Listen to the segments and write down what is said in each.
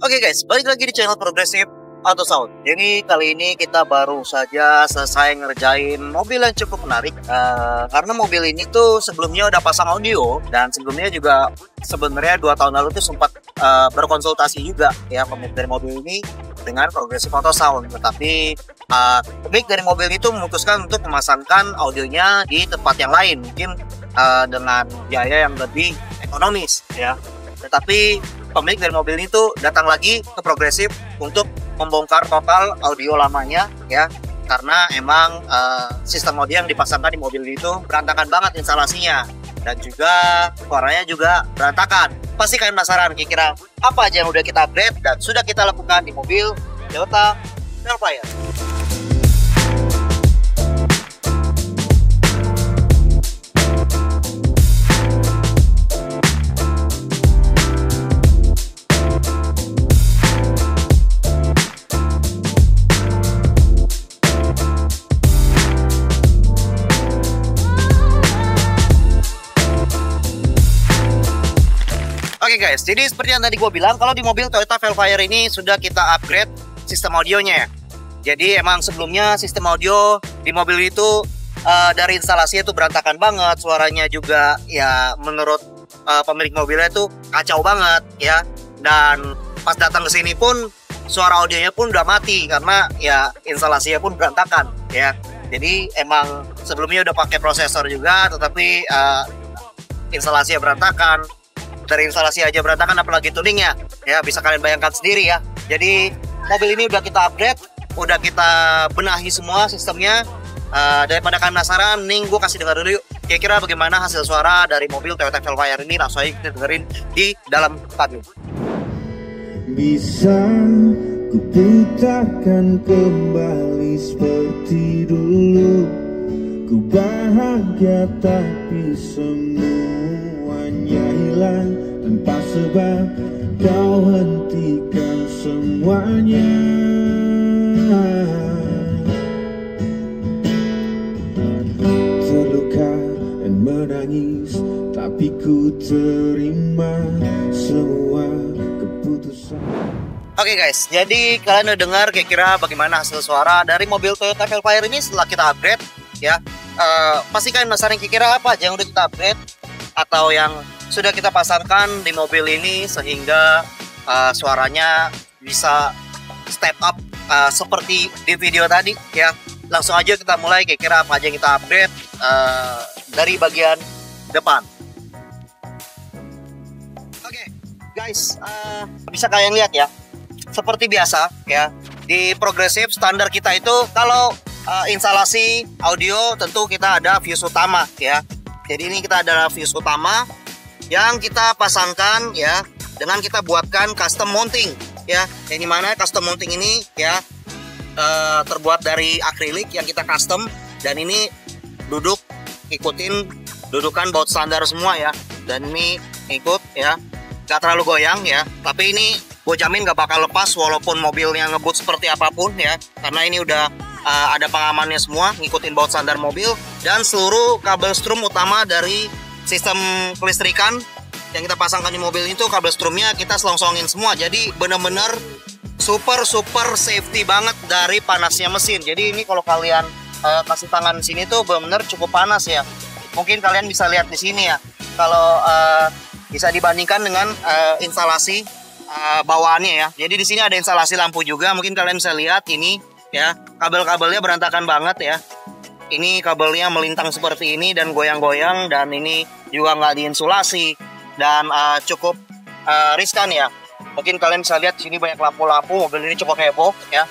Oke guys, balik lagi di channel Progressive Auto Sound. Jadi kali ini kita baru saja selesai ngerjain mobil yang cukup menarik. Karena mobil ini tuh sebelumnya udah pasang audio, dan sebelumnya juga sebenarnya 2 tahun lalu tuh sempat berkonsultasi juga ya pemilik dari mobil ini dengan Progressive Auto Sound. Tetapi pemilik dari mobil itu memutuskan untuk memasangkan audionya di tempat yang lain, mungkin dengan biaya yang lebih ekonomis ya. Tetapi pemilik dari mobil itu datang lagi ke Progressive untuk membongkar total audio lamanya ya, karena emang sistem audio yang dipasangkan di mobil itu berantakan banget instalasinya, dan juga suaranya juga berantakan. Pasti kalian penasaran kira-kira apa aja yang udah kita upgrade dan sudah kita lakukan di mobil Toyota Velfire. Oke guys, jadi seperti yang tadi gue bilang, kalau di mobil Toyota Velfire ini sudah kita upgrade sistem audionya ya. Jadi emang sebelumnya sistem audio di mobil itu dari instalasinya itu berantakan banget, suaranya juga ya menurut pemilik mobilnya itu kacau banget ya. Dan pas datang ke sini pun suara audionya pun udah mati karena ya instalasinya pun berantakan ya. Jadi emang sebelumnya udah pakai prosesor juga, tetapi instalasinya berantakan. Dari instalasi aja berantakan, apalagi tuningnya ya, bisa kalian bayangkan sendiri ya. Jadi mobil ini udah kita upgrade, udah kita benahi semua sistemnya. Daripada kalian penasaran, nih gue kasih dengar dulu yuk kira-kira bagaimana hasil suara dari mobil Toyota Velfire ini. Langsung aja kita dengerin di dalam stadion. Bisa ku putarkan kembali seperti dulu, ku bahagia tapi semuanya hilang tanpa sebab, kau hentikan semuanya. Terluka dan menangis, tapi ku terima semua keputusan. Oke guys, jadi kalian udah dengar kira-kira bagaimana hasil suara dari mobil Toyota Velfire ini setelah kita upgrade ya. Pasti kalian penasaran kira-kira apa aja yang udah kita upgrade atau yang sudah kita pasangkan di mobil ini sehingga suaranya bisa step up seperti di video tadi ya. Langsung aja kita mulai, kira-kira apa aja yang kita upgrade dari bagian depan. Oke guys, bisa kalian lihat ya, seperti biasa ya, di Progressive standar kita itu kalau instalasi audio tentu kita ada fuse utama ya. Jadi ini kita ada fuse utama yang kita pasangkan ya, dengan kita buatkan custom mounting ya. Yang dimana custom mounting ini ya terbuat dari akrilik yang kita custom, dan ini duduk ikutin dudukan baut standar semua ya. Dan ini ikut ya, gak terlalu goyang ya, tapi ini gue jamin gak bakal lepas walaupun mobilnya ngebut seperti apapun ya, karena ini udah ada pengamannya semua, ngikutin baut standar mobil. Dan seluruh kabel strum utama dari sistem kelistrikan yang kita pasangkan di mobil itu, kabel strumnya kita selongsongin semua. Jadi bener-bener super safety banget dari panasnya mesin. Jadi ini kalau kalian kasih tangan sini tuh bener-bener cukup panas ya. Mungkin kalian bisa lihat di sini ya, kalau bisa dibandingkan dengan instalasi bawaannya ya. Jadi di sini ada instalasi lampu juga, mungkin kalian bisa lihat ini ya, kabel-kabelnya berantakan banget ya. Ini kabelnya melintang seperti ini dan goyang-goyang, dan ini juga nggak diinsulasi dan cukup riskan ya. Mungkin kalian bisa lihat di sini banyak lampu-lampu, mobil ini cukup heboh ya.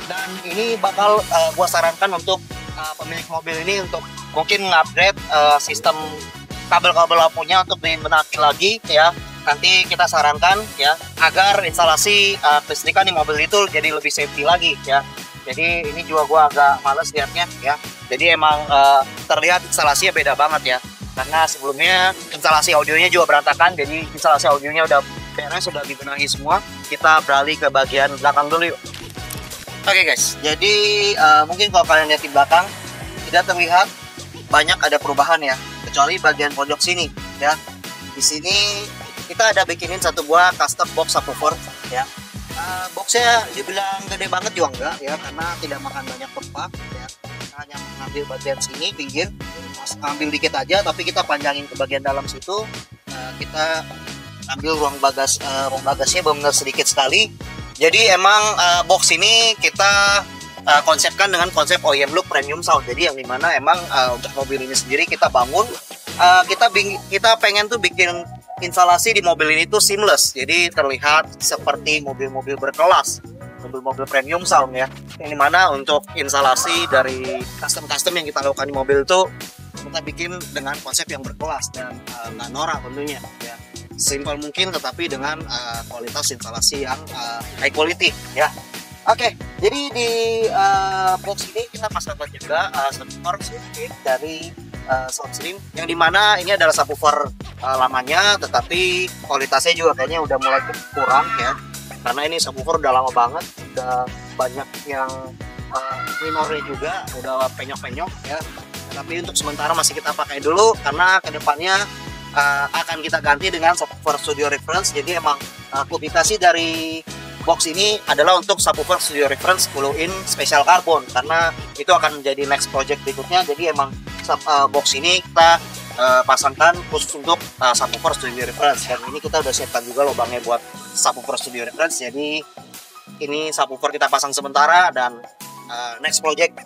Dan ini bakal gua sarankan untuk pemilik mobil ini untuk mungkin mengupgrade sistem kabel-kabel lampunya untuk dibenahi lagi ya. Nanti kita sarankan ya, agar instalasi kelistrikan di mobil itu jadi lebih safety lagi ya. Jadi ini juga gua agak males lihatnya ya. Jadi emang terlihat instalasinya beda banget ya, karena sebelumnya instalasi audionya juga berantakan. Jadi instalasi audionya udah beres, sudah dibenahi semua. Kita beralih ke bagian belakang dulu yuk. Oke guys, jadi mungkin kalau kalian lihat di belakang tidak terlihat banyak ada perubahan ya, kecuali bagian pojok sini ya. Di sini kita ada bikinin satu buah custom box subwoofer ya. Boxnya dibilang gede banget juga enggak ya, karena tidak makan banyak tempat ya. Kita hanya mengambil bagian sini pinggir, ambil dikit aja, tapi kita panjangin ke bagian dalam situ. Kita ambil ruang bagasnya benar sedikit sekali. Jadi emang box ini kita konsepkan dengan konsep OEM look premium sound. Jadi yang dimana emang untuk mobil ini sendiri kita bangun, kita pengen tuh bikin instalasi di mobil ini tuh seamless. Jadi terlihat seperti mobil-mobil berkelas, mobil-mobil premium sound ya. Yang dimana untuk instalasi dari custom yang kita lakukan di mobil itu kita bikin dengan konsep yang berkelas dan nggak norak tentunya ya. Simpel mungkin tetapi dengan kualitas instalasi yang high quality ya. Oke, jadi di box ini kita pasangkan juga subwoofer sedikit dari Soundstream, yang dimana ini adalah subwoofer lamanya, tetapi kualitasnya juga kayaknya udah mulai kurang ya, karena ini subwoofer udah lama banget, udah banyak yang minornya juga udah penyok-penyok ya. Tapi untuk sementara masih kita pakai dulu, karena kedepannya akan kita ganti dengan subwoofer studio reference. Jadi emang publikasi dari box ini adalah untuk subwoofer studio reference 10 in special carbon, karena itu akan menjadi next project berikutnya. Jadi emang box ini kita pasangkan khusus untuk subwoofer studio reference, dan ini kita udah siapkan juga lubangnya buat subwoofer studio reference. Jadi ini subwoofer kita pasang sementara, dan next project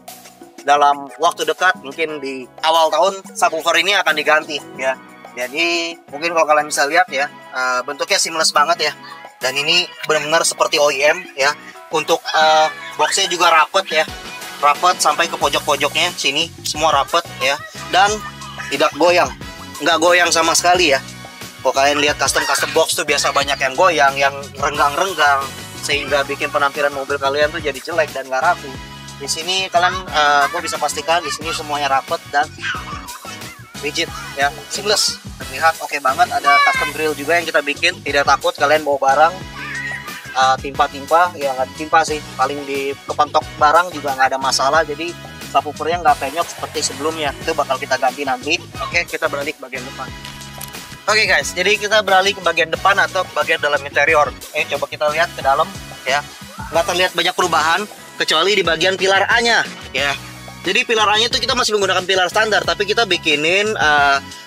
dalam waktu dekat mungkin di awal tahun subwoofer ini akan diganti ya. Jadi mungkin kalau kalian bisa lihat ya, bentuknya seamless banget ya. Dan ini benar-benar seperti OEM ya. Untuk boxnya juga rapet ya, rapet sampai ke pojok-pojoknya sini, semua rapet ya. Dan tidak goyang, nggak goyang sama sekali ya. Kalau kalian lihat custom box tuh biasa banyak yang goyang, yang renggang-renggang, sehingga bikin penampilan mobil kalian tuh jadi jelek dan nggak rapi. Di sini kalian, gue bisa pastikan di sini semuanya rapet dan rigid ya, seamless. Terlihat oke banget. Ada custom grill juga yang kita bikin, tidak takut kalian bawa barang timpa-timpa ya, nggak timpa sih, paling di kepentok barang juga nggak ada masalah. Jadi subwoofernya nggak penyok seperti sebelumnya, itu bakal kita ganti nanti. Oke, kita beralih ke bagian depan. Oke guys, jadi kita beralih ke bagian depan atau ke bagian dalam interior. Coba kita lihat ke dalam ya, nggak terlihat banyak perubahan kecuali di bagian pilar A-nya ya. Jadi pilar A-nya itu kita masih menggunakan pilar standar, tapi kita bikinin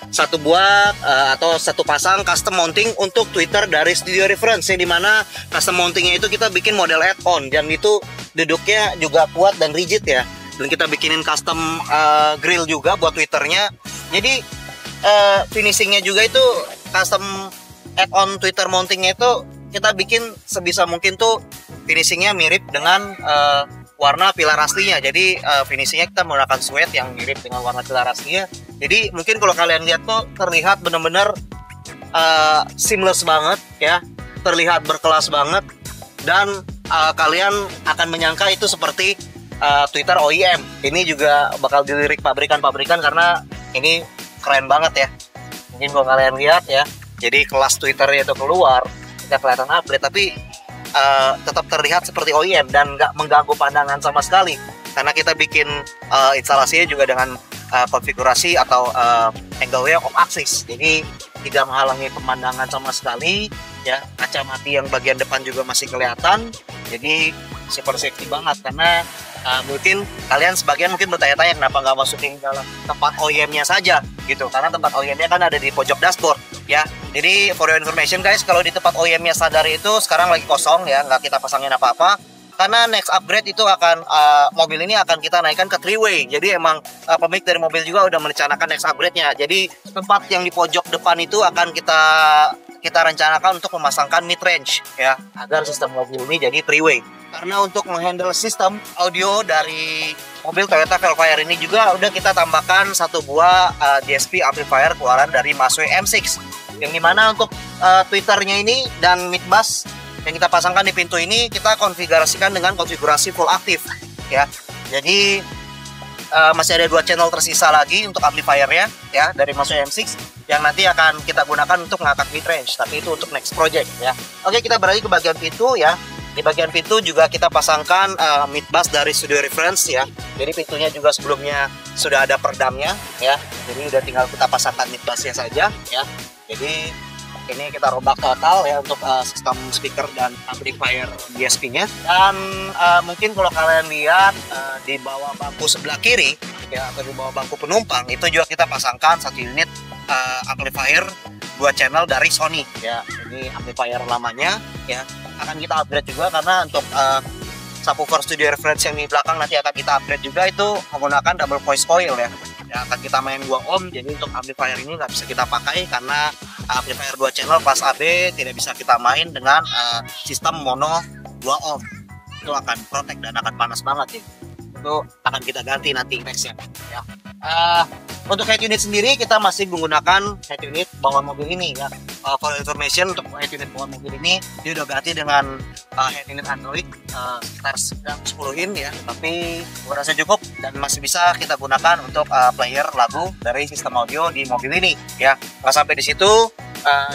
satu buah atau satu pasang custom mounting untuk tweeter dari studio reference, yang dimana custom mountingnya itu kita bikin model add-on, dan itu duduknya juga kuat dan rigid ya. Dan kita bikinin custom grill juga buat tweeternya. Jadi finishingnya juga itu custom add-on tweeter mountingnya itu kita bikin sebisa mungkin tuh finishingnya mirip dengan warna pilar aslinya. Jadi finishingnya kita menggunakan suede yang mirip dengan warna pilar aslinya. Jadi mungkin kalau kalian lihat tuh terlihat bener-bener seamless banget ya, terlihat berkelas banget, dan kalian akan menyangka itu seperti tweeter OEM. Ini juga bakal dilirik pabrikan-pabrikan karena ini keren banget ya. Mungkin kalau kalian lihat ya, jadi kelas tweeternya itu keluar, tidak kelihatan upgrade, tapi tetap terlihat seperti OEM dan nggak mengganggu pandangan sama sekali, karena kita bikin instalasinya juga dengan konfigurasi atau angle way of axis, jadi tidak menghalangi pemandangan sama sekali ya. Kaca mati yang bagian depan juga masih kelihatan, jadi super safety banget. Karena mungkin kalian sebagian mungkin bertanya-tanya kenapa nggak masukin dalam tempat OEM-nya saja gitu, karena tempat OEM-nya kan ada di pojok dashboard ya. Jadi for your information guys, kalau di tempat OEM-nya sadar itu sekarang lagi kosong ya, nggak kita pasangin apa-apa, karena next upgrade itu akan mobil ini akan kita naikkan ke 3-way. Jadi emang pemilik dari mobil juga udah merencanakan next upgrade-nya. Jadi tempat yang di pojok depan itu akan kita rencanakan untuk memasangkan mid range ya, agar sistem mobil ini jadi 3-way. Karena untuk menghandle sistem audio dari mobil Toyota Velfire ini juga udah kita tambahkan satu buah DSP amplifier keluaran dari Masway M6, yang dimana untuk tweeternya ini dan mid bass yang kita pasangkan di pintu ini kita konfigurasikan dengan konfigurasi full aktif ya. Jadi masih ada 2 channel tersisa lagi untuk amplifiernya ya dari Masway M6, yang nanti akan kita gunakan untuk mengangkat mid range, tapi itu untuk next project ya. Oke, kita beralih ke bagian pintu ya. Di bagian pintu juga kita pasangkan mid bass dari studio reference ya. Jadi pintunya juga sebelumnya sudah ada peredamnya ya. Jadi udah tinggal kita pasangkan mid bassnya saja ya. Jadi Ini kita rombak total ya untuk sistem speaker dan amplifier DSP-nya. Dan mungkin kalau kalian lihat di bawah bangku sebelah kiri ya, atau di bawah bangku penumpang itu juga kita pasangkan satu unit amplifier 2 channel dari Sony ya. Ini amplifier lamanya ya, akan kita upgrade juga karena untuk subwoofer studio reference yang di belakang nanti akan kita upgrade juga, itu menggunakan double voice coil ya. Akan kita main 2 ohm, jadi untuk amplifier ini nggak bisa kita pakai karena amplifier 2 channel kelas AB tidak bisa kita main dengan sistem mono 2 ohm. Itu akan protek dan akan panas banget ya. Itu akan kita ganti nanti nextnya ya. Untuk head unit sendiri kita masih menggunakan head unit bawaan mobil ini ya. For information, untuk head unit bawaan mobil ini dia udah ganti dengan head unit Android sekitar 10 in ya, tapi gua rasa cukup dan masih bisa kita gunakan untuk player lagu dari sistem audio di mobil ini ya. Nggak sampai di situ,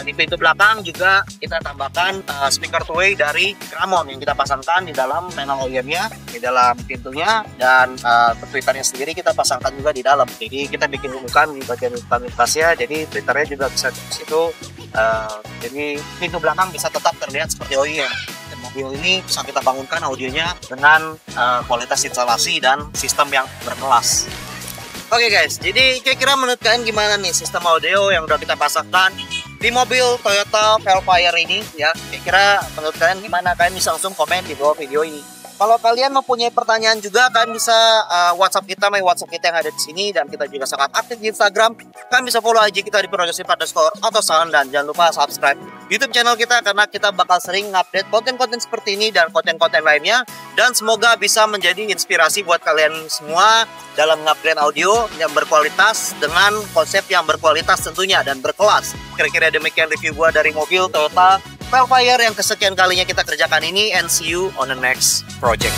di pintu belakang juga kita tambahkan speaker two-way dari Gramon yang kita pasangkan di dalam panel OEM-nya, di dalam pintunya, dan tweeternya sendiri kita pasangkan juga di dalam. Jadi kita bikin bukan di bagian utamitasnya, jadi tweeternya juga bisa di situ. Jadi pintu belakang bisa tetap terlihat seperti OEM. Dan mobil ini bisa kita bangunkan audionya dengan kualitas instalasi dan sistem yang berkelas. Oke guys, jadi kira-kira menurut kalian gimana nih sistem audio yang udah kita pasangkan di mobil Toyota Velfire ini ya? Kira-kira menurut kalian gimana? Kalian bisa langsung komen di bawah video ini. Kalau kalian mempunyai pertanyaan juga, kalian bisa WhatsApp kita, WhatsApp kita yang ada di sini, dan kita juga sangat aktif di Instagram. Kalian bisa follow IG kita di progressive_autosound, dan jangan lupa subscribe YouTube channel kita karena kita bakal sering update konten-konten seperti ini dan konten-konten lainnya. Dan semoga bisa menjadi inspirasi buat kalian semua dalam mengupgrade audio yang berkualitas dengan konsep yang berkualitas tentunya dan berkelas. Kira-kira demikian review gua dari mobil Toyota Velfire yang kesekian kalinya kita kerjakan ini, and see you on the next project.